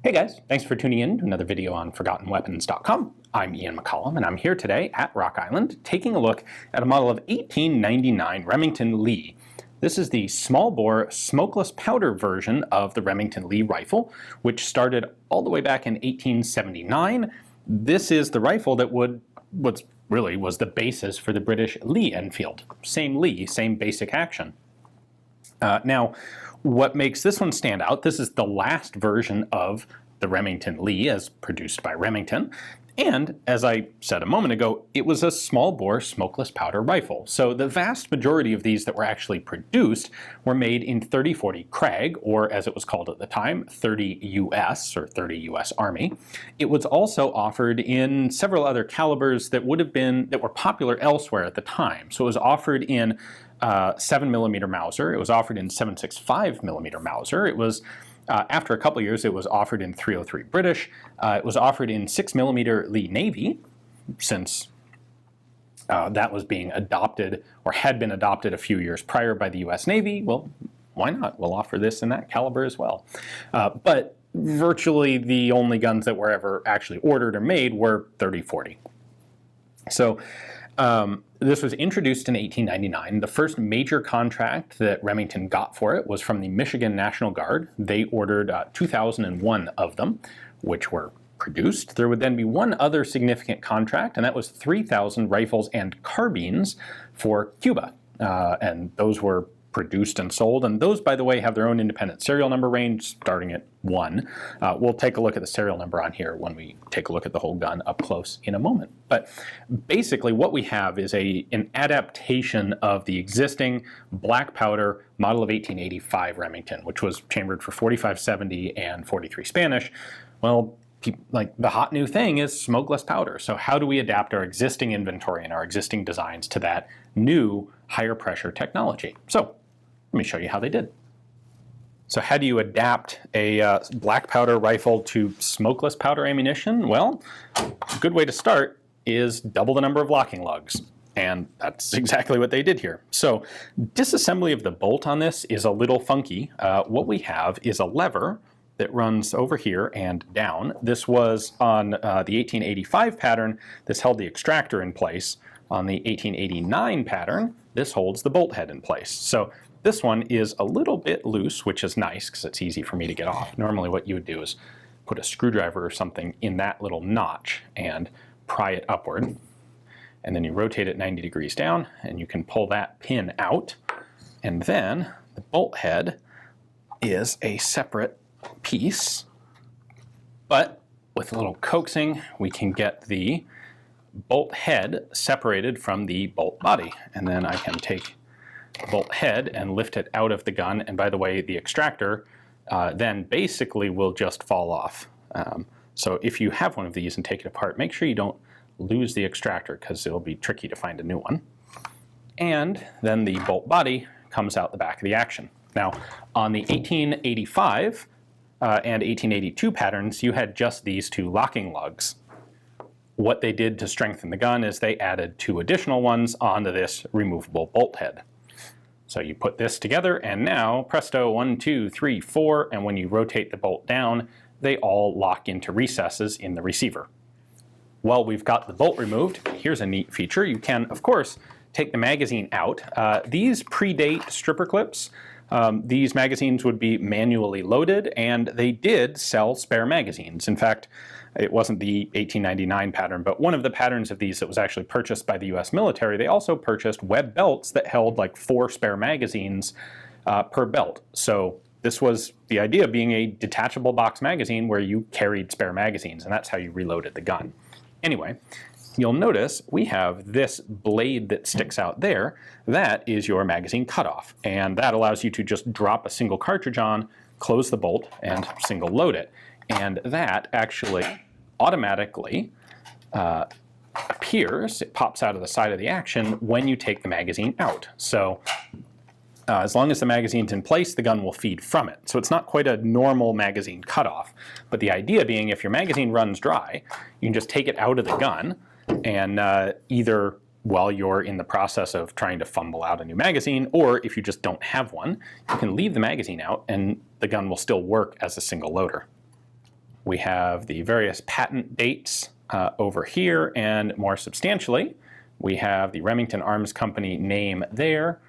Hey guys, thanks for tuning in to another video on ForgottenWeapons.com. I'm Ian McCollum, and I'm here today at Rock Island taking a look at a model of 1899 Remington Lee. This is the small-bore, smokeless powder version of the Remington Lee rifle, which started all the way back in 1879. This is the rifle that was the basis for the British Lee Enfield. Same Lee, same basic action. Now, what makes this one stand out, this is the last version of the Remington Lee as produced by Remington, and as I said a moment ago, it was a small-bore smokeless powder rifle. So the vast majority of these that were actually produced were made in 30-40 Krag, or as it was called at the time, 30 US, or 30 US Army. It was also offered in several other calibers that were popular elsewhere at the time. So it was offered in 7mm Mauser, it was offered in 7.65mm Mauser, it was after a couple years it was offered in 303 British, it was offered in 6mm Lee Navy, since that was being adopted, or had been adopted a few years prior by the U.S. Navy. Well, why not? We'll offer this in that caliber as well. But virtually the only guns that were ever actually ordered or made were 30-40. So this was introduced in 1899. The first major contract that Remington got for it was from the Michigan National Guard. They ordered 2,001 of them, which were produced. There would then be one other significant contract, and that was 3,000 rifles and carbines for Cuba. And those were produced and sold, and those, by the way, have their own independent serial number range starting at 1. We'll take a look at the serial number on here when we take a look at the whole gun up close in a moment. But basically what we have is an adaptation of the existing black powder model of 1885 Remington, which was chambered for 45-70 and 43 Spanish. Well, like, the hot new thing is smokeless powder. So how do we adapt our existing inventory and our existing designs to that new higher pressure technology? So let me show you how they did. So how do you adapt a black powder rifle to smokeless powder ammunition? Well, a good way to start is double the number of locking lugs. And that's exactly what they did here. So disassembly of the bolt on this is a little funky. What we have is a lever that runs over here and down. This was on the 1885 pattern. This held the extractor in place. On the 1889 pattern, this holds the bolt head in place. So this one is a little bit loose, which is nice because it's easy for me to get off. Normally what you would do is put a screwdriver or something in that little notch and pry it upward. And then you rotate it 90 degrees down and you can pull that pin out. And then the bolt head is a separate piece, but with a little coaxing we can get the bolt head separated from the bolt body, and then I can take the bolt head and lift it out of the gun. And by the way, the extractor then basically will just fall off. So if you have one of these and take it apart, make sure you don't lose the extractor because it'll be tricky to find a new one. And then the bolt body comes out the back of the action. Now on the 1885 and 1882 patterns, you had just these two locking lugs. What they did to strengthen the gun is they added 2 additional ones onto this removable bolt head. So you put this together and now, presto, 1, 2, 3, 4, and when you rotate the bolt down, they all lock into recesses in the receiver. Well, we've got the bolt removed. Here's a neat feature. You can, of course, take the magazine out. These predate stripper clips. These magazines would be manually loaded, and they did sell spare magazines. In fact, it wasn't the 1899 pattern, but one of the patterns of these that was actually purchased by the U.S. military, they also purchased web belts that held like 4 spare magazines per belt. So this was the idea, being a detachable box magazine where you carried spare magazines, and that's how you reloaded the gun. Anyway, you'll notice we have this blade that sticks out there. That is your magazine cutoff, and that allows you to just drop a single cartridge on, close the bolt, and single load it. And that actually automatically appears, it pops out of the side of the action when you take the magazine out. So as long as the magazine's in place, the gun will feed from it. So it's not quite a normal magazine cutoff, but the idea being if your magazine runs dry, you can just take it out of the gun and either while you're in the process of trying to fumble out a new magazine, or if you just don't have one, you can leave the magazine out and the gun will still work as a single loader. We have the various patent dates over here, and more substantially, we have the Remington Arms Company name there,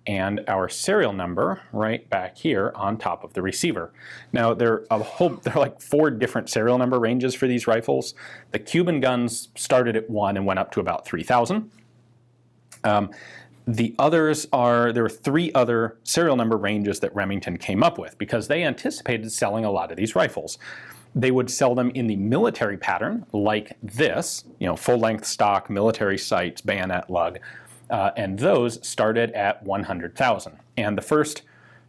and our serial number right back here on top of the receiver. Now there are like 4 different serial number ranges for these rifles. The Cuban guns started at 1 and went up to about 3,000. The others there were 3 other serial number ranges that Remington came up with because they anticipated selling a lot of these rifles. They would sell them in the military pattern like this, full-length stock, military sights, bayonet lug. And those started at 100,000. And the first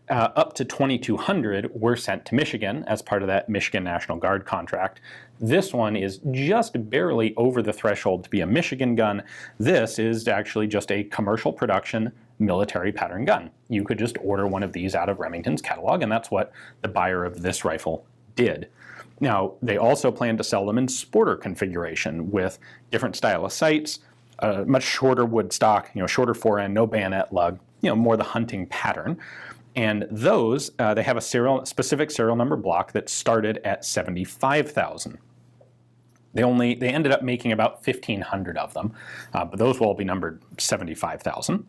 up to 2,200 were sent to Michigan as part of that Michigan National Guard contract. This one is just barely over the threshold to be a Michigan gun. This is actually just a commercial production military pattern gun. You could just order one of these out of Remington's catalog, and that's what the buyer of this rifle did. Now, they also plan to sell them in sporter configuration with different style of sights, much shorter wood stock, shorter fore end, no bayonet lug, more the hunting pattern. And those, they have a specific serial number block that started at 75,000. They ended up making about 1,500 of them, but those will all be numbered 75,000.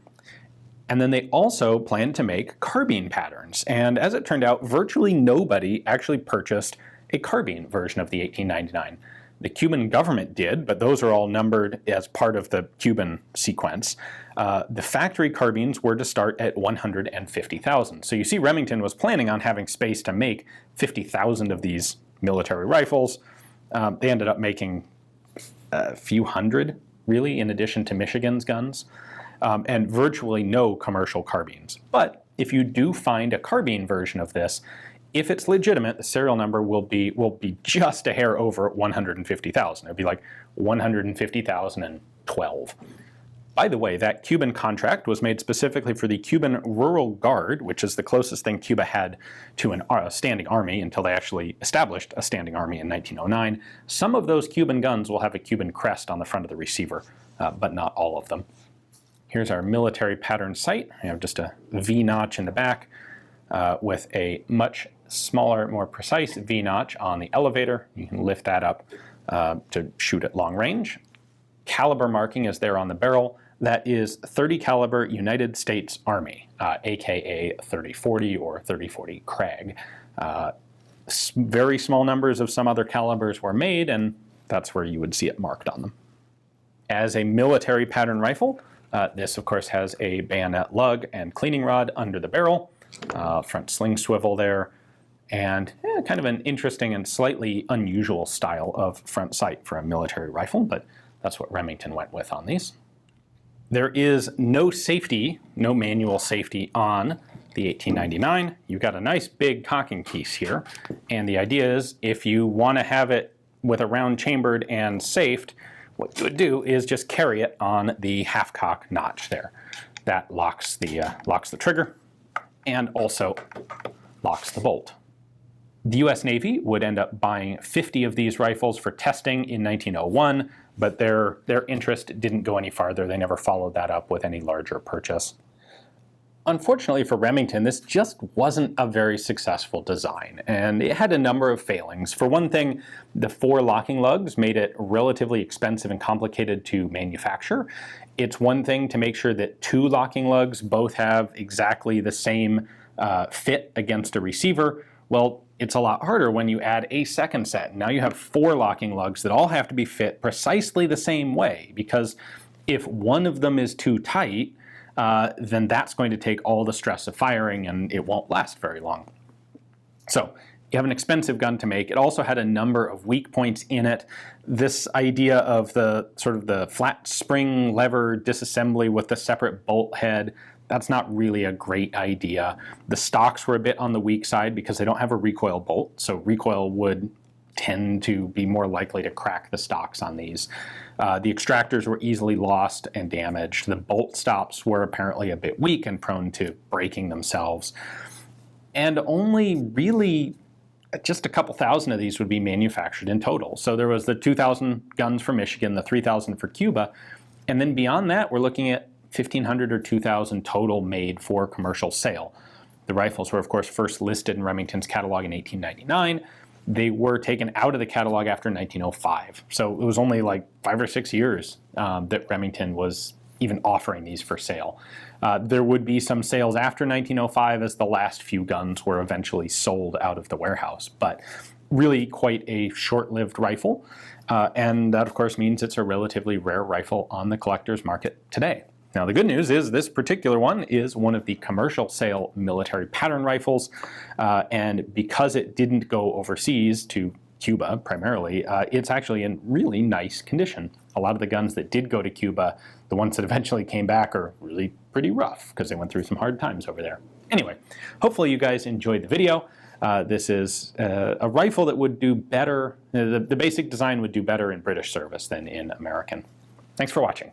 And then they also planned to make carbine patterns. And as it turned out, virtually nobody actually purchased a carbine version of the 1899. The Cuban government did, but those are all numbered as part of the Cuban sequence. The factory carbines were to start at 150,000. So you see Remington was planning on having space to make 50,000 of these military rifles. They ended up making a few hundred, really, in addition to Michigan's guns, and virtually no commercial carbines. But if you do find a carbine version of this, if it's legitimate, the serial number will be just a hair over 150,000. It would be like 150,012. By the way, that Cuban contract was made specifically for the Cuban Rural Guard, which is the closest thing Cuba had to a standing army until they actually established a standing army in 1909. Some of those Cuban guns will have a Cuban crest on the front of the receiver, but not all of them. Here's our military pattern sight. We have just a V-notch in the back with a much smaller, more precise V-notch on the elevator. You can lift that up to shoot at long range. Caliber marking is there on the barrel. That is 30 caliber United States Army, aka 3040 or 3040 Krag. Very small numbers of some other calibers were made, and that's where you would see it marked on them. As a military pattern rifle, this of course has a bayonet lug and cleaning rod under the barrel, front sling swivel there, and kind of an interesting and slightly unusual style of front sight for a military rifle, but that's what Remington went with on these. There is no safety, no manual safety on the 1899. You've got a nice big cocking piece here, and the idea is if you want to have it with a round chambered and safed, what you would do is just carry it on the half cock notch there. That locks the trigger and also locks the bolt. The U.S. Navy would end up buying 50 of these rifles for testing in 1901, but their interest didn't go any farther. They never followed that up with any larger purchase. Unfortunately for Remington, this just wasn't a very successful design, and it had a number of failings. For one thing, the 4 locking lugs made it relatively expensive and complicated to manufacture. It's one thing to make sure that 2 locking lugs both have exactly the same fit against a receiver. Well, it's a lot harder when you add a second set. Now you have 4 locking lugs that all have to be fit precisely the same way, because if one of them is too tight, then that's going to take all the stress of firing and it won't last very long. So you have an expensive gun to make. It also had a number of weak points in it. This idea of the sort of the flat spring lever disassembly with the separate bolt head, that's not really a great idea. The stocks were a bit on the weak side because they don't have a recoil bolt, so recoil would tend to be more likely to crack the stocks on these. The extractors were easily lost and damaged. The bolt stops were apparently a bit weak and prone to breaking themselves. And only really just a couple thousand of these would be manufactured in total. So there was the 2,000 guns for Michigan, the 3,000 for Cuba, and then beyond that we're looking at 1,500 or 2,000 total made for commercial sale. The rifles were of course first listed in Remington's catalog in 1899. they were taken out of the catalog after 1905. So it was only like 5 or 6 years that Remington was even offering these for sale. There would be some sales after 1905 as the last few guns were eventually sold out of the warehouse, but really quite a short-lived rifle. And that, of course, means it's a relatively rare rifle on the collector's market today. Now, the good news is this particular one is one of the commercial sale military pattern rifles, and because it didn't go overseas to Cuba primarily, it's actually in really nice condition. A lot of the guns that did go to Cuba, the ones that eventually came back, are really pretty rough because they went through some hard times over there. Anyway, hopefully you guys enjoyed the video. This is a rifle that would do better, the basic design would do better in British service than in American. Thanks for watching.